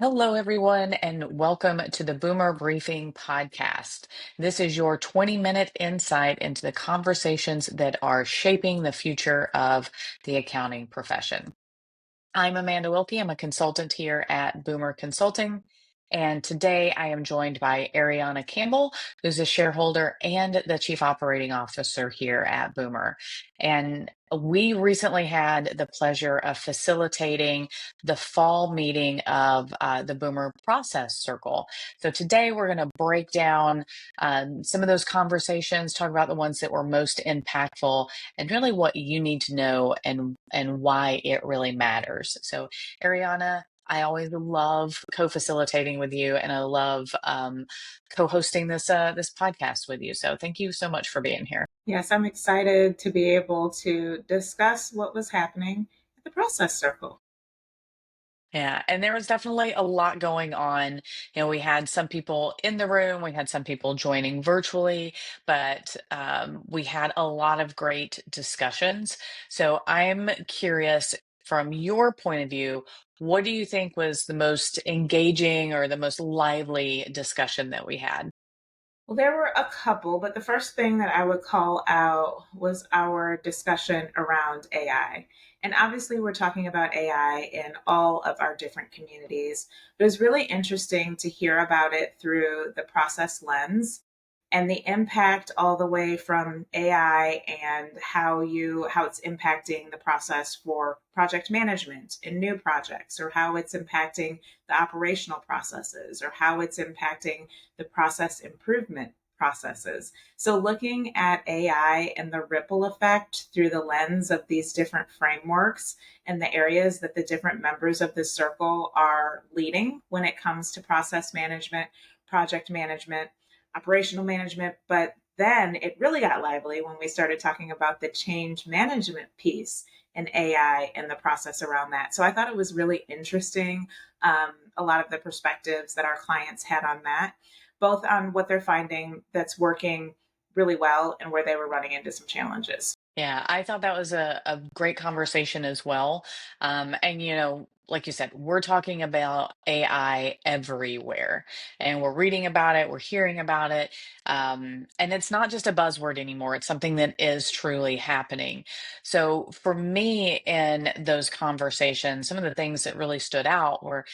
Hello, everyone, and welcome to the Boomer Briefing Podcast. This is your 20-minute insight into the conversations that are shaping the future of the accounting profession. I'm Amanda Wilke. I'm a consultant here at Boomer Consulting. And today I am joined by Arianna Campbell, who's a shareholder and the Chief Operating Officer here at Boomer. And we recently had the pleasure of facilitating the fall meeting of the Boomer Process Circle. So today we're going to break down some of those conversations, talk about the ones that were most impactful, and really what you need to know and why it really matters. So, Ariana, I always love co-facilitating with you, and I love co-hosting this podcast with you. So, thank you so much for being here. Yes, I'm excited to be able to discuss what was happening at the process circle. Yeah, and there was definitely a lot going on. We had some people in the room, we had some people joining virtually, but we had a lot of great discussions. So I'm curious, from your point of view, what do you think was the most engaging or the most lively discussion that we had? Well, there were a couple, but the first thing that I would call out was our discussion around AI. And obviously, we're talking about AI in all of our different communities. But it was really interesting to hear about it through the process lens and the impact all the way from AI and how it's impacting the process for project management in new projects, or how it's impacting the operational processes, or how it's impacting the process improvement processes. So looking at AI and the ripple effect through the lens of these different frameworks and the areas that the different members of this circle are leading when it comes to process management, project management, operational management. But then it really got lively when we started talking about the change management piece and AI and the process around that. So I thought it was really interesting, a lot of the perspectives that our clients had on that, both on what they're finding that's working really well and where they were running into some challenges. Yeah, I thought that was a great conversation as well. And, like you said, we're talking about AI everywhere, and we're reading about it, we're hearing about it. And it's not just a buzzword anymore, it's something that is truly happening. So, for me, in those conversations, some of the things that really stood out were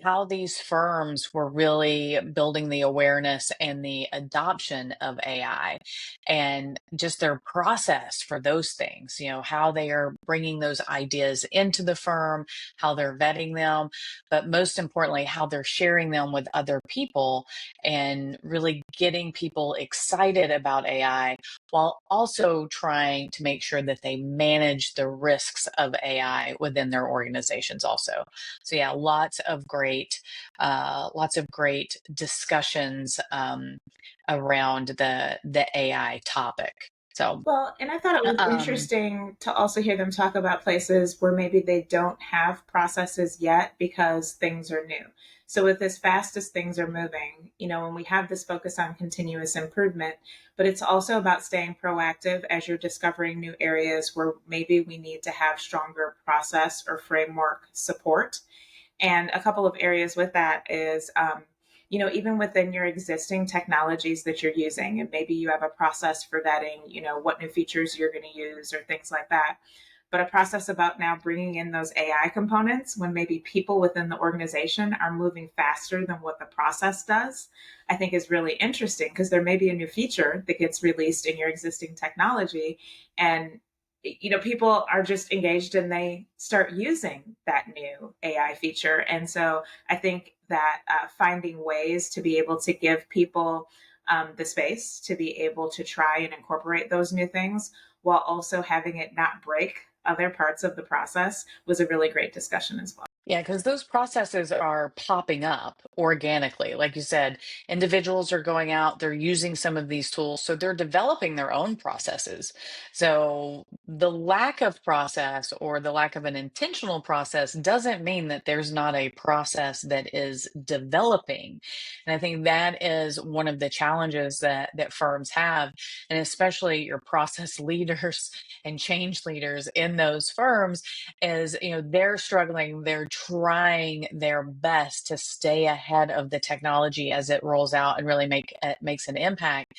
how these firms were really building the awareness and the adoption of AI and just their process for those things, how they are bringing those ideas into the firm, how they're vetting them, but most importantly, how they're sharing them with other people and really getting people excited about AI while also trying to make sure that they manage the risks of AI within their organizations also. So yeah, lots of great discussions around the AI topic. So, Well, and I thought it was um, interesting to also hear them talk about places where maybe they don't have processes yet because things are new. So, with as fast as things are moving, when we have this focus on continuous improvement, but it's also about staying proactive as you're discovering new areas where maybe we need to have stronger process or framework support. And a couple of areas with that is, even within your existing technologies that you're using, and maybe you have a process for vetting, what new features you're going to use or things like that. But a process about now bringing in those AI components when maybe people within the organization are moving faster than what the process does, I think is really interesting, because there may be a new feature that gets released in your existing technology, and people are just engaged and they start using that new AI feature. And so I think that finding ways to be able to give people the space to be able to try and incorporate those new things while also having it not break other parts of the process was a really great discussion as well. yeah, because those processes are popping up organically. Like you said, individuals are going out, they're using some of these tools, so they're developing their own processes. So the lack of process or the lack of an intentional process doesn't mean that there's not a process that is developing. And I think that is one of the challenges that firms have, and especially your process leaders and change leaders in those firms is they're struggling, they're trying their best to stay ahead of the technology as it rolls out and really makes an impact.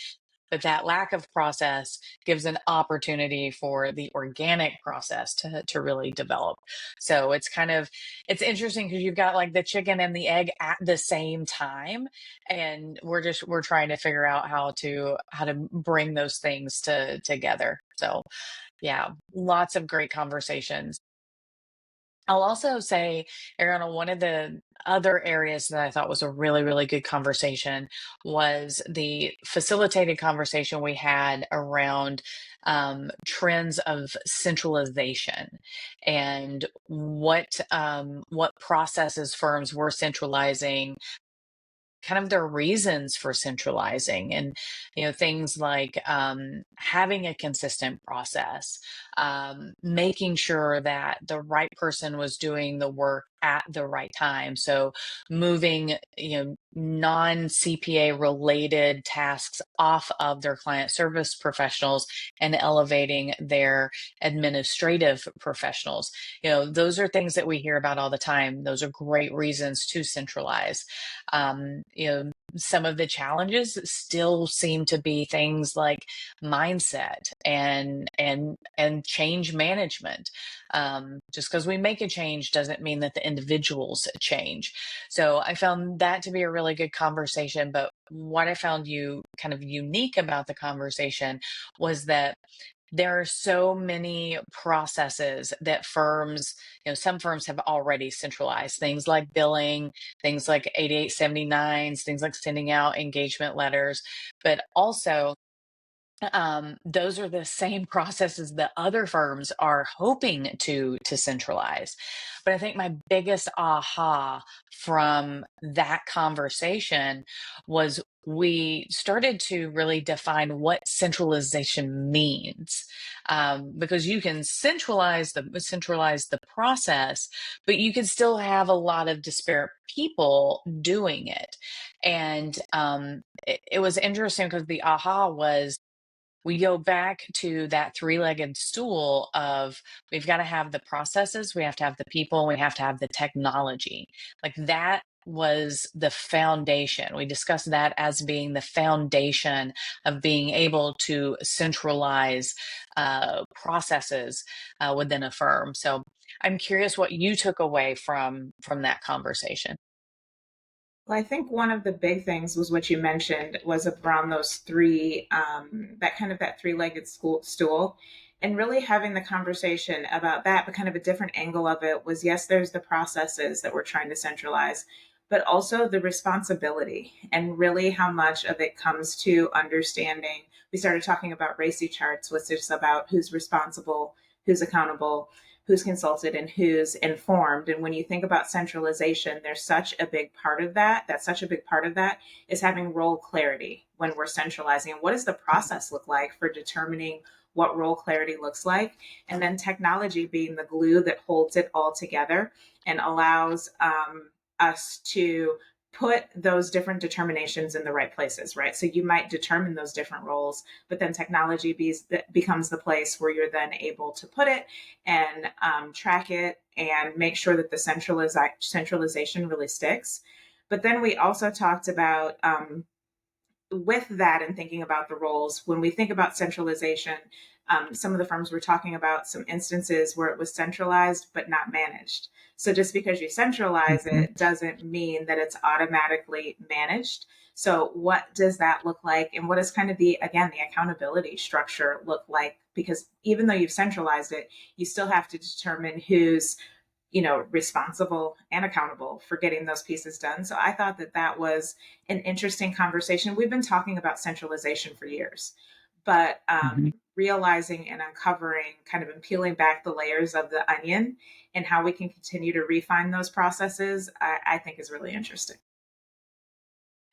But that lack of process gives an opportunity for the organic process to really develop. So it's interesting because you've got like the chicken and the egg at the same time, and we're trying to figure out how to bring those things together. So yeah, lots of great conversations. I'll also say, Ariana, one of the other areas that I thought was a really, really good conversation was the facilitated conversation we had around trends of centralization and what processes firms were centralizing, kind of their reasons for centralizing, and things like having a consistent process, making sure that the right person was doing the work at the right time, so moving non CPA related tasks off of their client service professionals and elevating their administrative professionals. Those are things that we hear about all the time. Those are great reasons to centralize. Some of the challenges still seem to be things like mindset and change management. Just because we make a change doesn't mean that the individuals change. So I found that to be a really good conversation. But what I found you kind of unique about the conversation was that there are so many processes that some firms have already centralized, things like billing, things like 8879s, things like sending out engagement letters, but also those are the same processes that other firms are hoping to centralize. But I think my biggest aha from that conversation was we started to really define what centralization means, because you can centralize the process, but you can still have a lot of disparate people doing it. And it was interesting because the aha was, we go back to that three-legged stool of, we've got to have the processes, we have to have the people, we have to have the technology. Like that was the foundation. We discussed that as being the foundation of being able to centralize processes within a firm. So I'm curious what you took away from that conversation. Well, I think one of the big things was what you mentioned was around those three, that three-legged stool, and really having the conversation about that. But kind of a different angle of it was, yes, there's the processes that we're trying to centralize, but also the responsibility, and really how much of it comes to understanding. We started talking about RACI charts, which is about who's responsible, who's accountable, who's consulted, and who's informed. And when you think about centralization, there's such a big part of that. That's such a big part of that is having role clarity when we're centralizing. And what does the process look like for determining what role clarity looks like? And then technology being the glue that holds it all together and allows us to put those different determinations in the right places, right? So you might determine those different roles, but then technology becomes the place where you're then able to put it and track it and make sure that the centralization really sticks. But then we also talked about, with that and thinking about the roles, when we think about centralization, some of the firms were talking about some instances where it was centralized but not managed. So just because you centralize Mhm. it doesn't mean that it's automatically managed. So what does that look like? And what does kind of the accountability structure look like? Because even though you've centralized it, you still have to determine who's responsible and accountable for getting those pieces done. So I thought that that was an interesting conversation. We've been talking about centralization for years, but Mhm. realizing and uncovering kind of and peeling back the layers of the onion and how we can continue to refine those processes, I think is really interesting.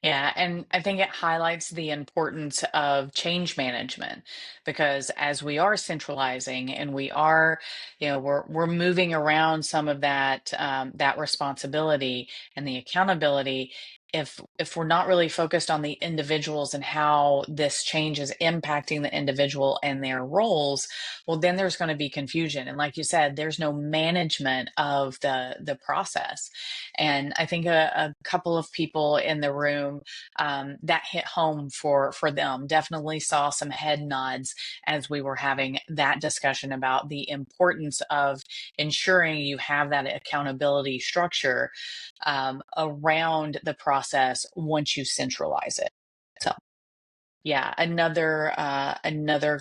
Yeah, and I think it highlights the importance of change management, because as we are centralizing and we're moving around some of that responsibility and the accountability, if we're not really focused on the individuals and how this change is impacting the individual and their roles, well, then there's going to be confusion. And like you said, there's no management of the process. And I think a couple of people in the room that hit home for them, definitely saw some head nods as we were having that discussion about the importance of ensuring you have that accountability structure around the process once you centralize it. So yeah, another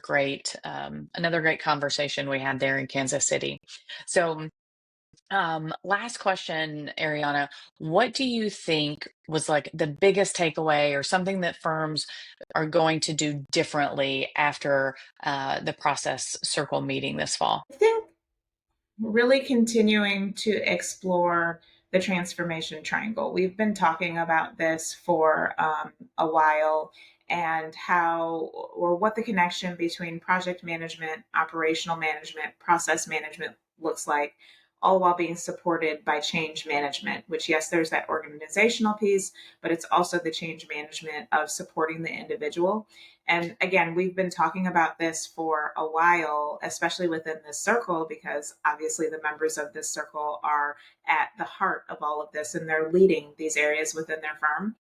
great conversation we had there in Kansas City. So last question, Ariana, what do you think was like the biggest takeaway or something that firms are going to do differently after the process circle meeting this fall? I think really continuing to explore the transformation triangle. We've been talking about this for a while, and how or what the connection between project management, operational management, process management looks like, all while being supported by change management, which, yes, there's that organizational piece, but it's also the change management of supporting the individual. And again, we've been talking about this for a while, especially within this circle, because obviously the members of this circle are at the heart of all of this and they're leading these areas within their firm.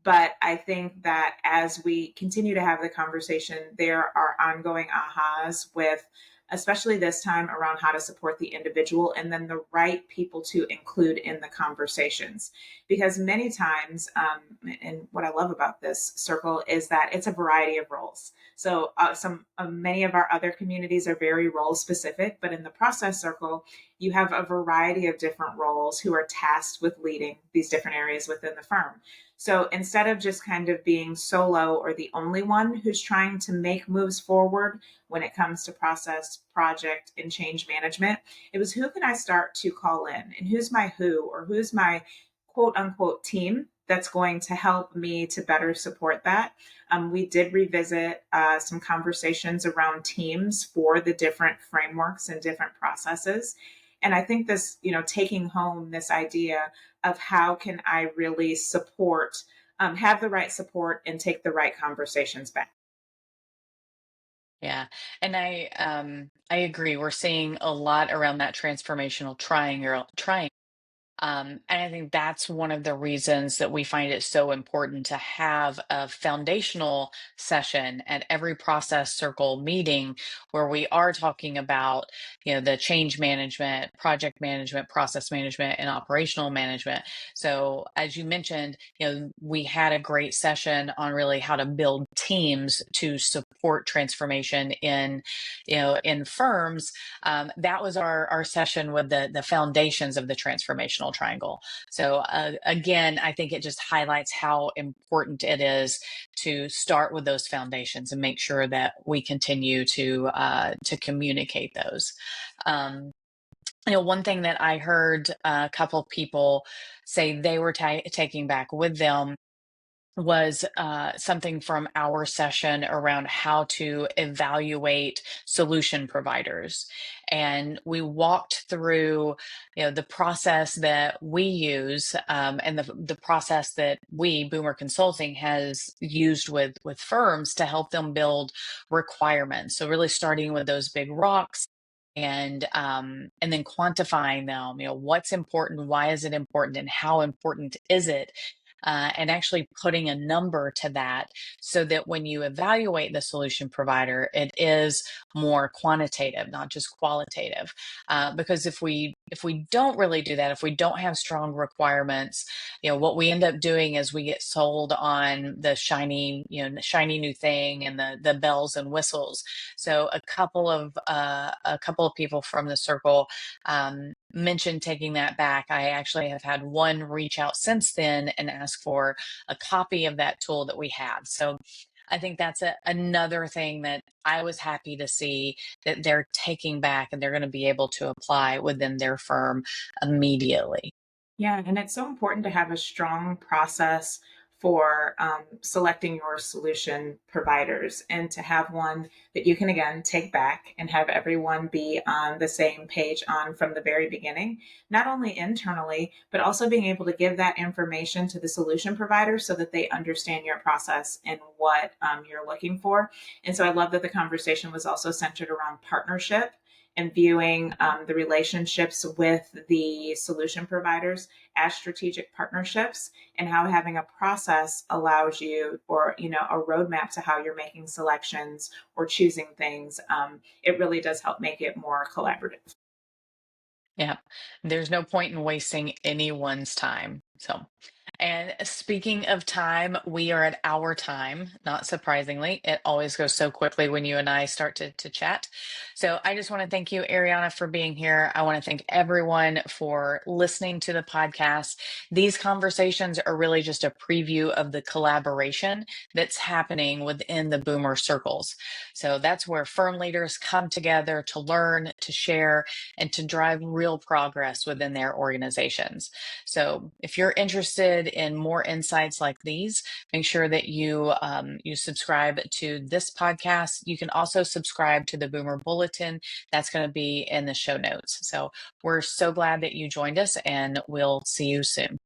But I think that as we continue to have the conversation, there are ongoing ahas with, especially this time around how to support the individual and then the right people to include in the conversations. Because many times, and what I love about this circle is that it's a variety of roles. So many of our other communities are very role specific, but in the process circle, you have a variety of different roles who are tasked with leading these different areas within the firm. So instead of just kind of being solo or the only one who's trying to make moves forward when it comes to process, project, and change management, it was who can I start to call in, and who's my who, or who's my quote unquote team that's going to help me to better support that. We did revisit some conversations around teams for the different frameworks and different processes. And I think this, taking home this idea of how can I really support, have the right support and take the right conversations back. Yeah, and I agree. We're seeing a lot around that transformational triangle. And I think that's one of the reasons that we find it so important to have a foundational session at every process circle meeting where we are talking about, the change management, project management, process management, and operational management. So as you mentioned, we had a great session on really how to build teams to support transformation in firms. That was our session with the foundations of the transformational triangle. So again, I think it just highlights how important it is to start with those foundations and make sure that we continue to communicate those. Um, one thing that I heard a couple people say they were taking back with them was something from our session around how to evaluate solution providers. And we walked through, the process that we use, and the process that we, Boomer Consulting, has used with firms to help them build requirements. So really starting with those big rocks and then quantifying them, what's important, why is it important, and how important is it, and actually putting a number to that so that when you evaluate the solution provider, it is more quantitative, not just qualitative. Because if we don't really do that, if we don't have strong requirements, what we end up doing is we get sold on the shiny new thing and the bells and whistles. So a couple of people from the circle mentioned taking that back. I actually have had one reach out since then and ask for a copy of that tool that we have. So I think that's another thing that I was happy to see that they're taking back and they're going to be able to apply within their firm immediately. Yeah, and it's so important to have a strong process for selecting your solution providers, and to have one that you can again take back and have everyone be on the same page on from the very beginning, not only internally, but also being able to give that information to the solution provider so that they understand your process and what you're looking for. And so I love that the conversation was also centered around partnership and viewing the relationships with the solution providers as strategic partnerships, and how having a process allows you, or a roadmap to how you're making selections or choosing things. It really does help make it more collaborative. Yeah, there's no point in wasting anyone's time. So, and speaking of time, we are at our time, not surprisingly. It always goes so quickly when you and I start to chat. So I just want to thank you, Ariana, for being here. I want to thank everyone for listening to the podcast. These conversations are really just a preview of the collaboration that's happening within the boomer circles. So that's where firm leaders come together to learn, to share, and to drive real progress within their organizations. So if you're interested in more insights like these, make sure that you subscribe to this podcast. You can also subscribe to the Boomer Bulletin. That's going to be in the show notes. So we're so glad that you joined us, and we'll see you soon.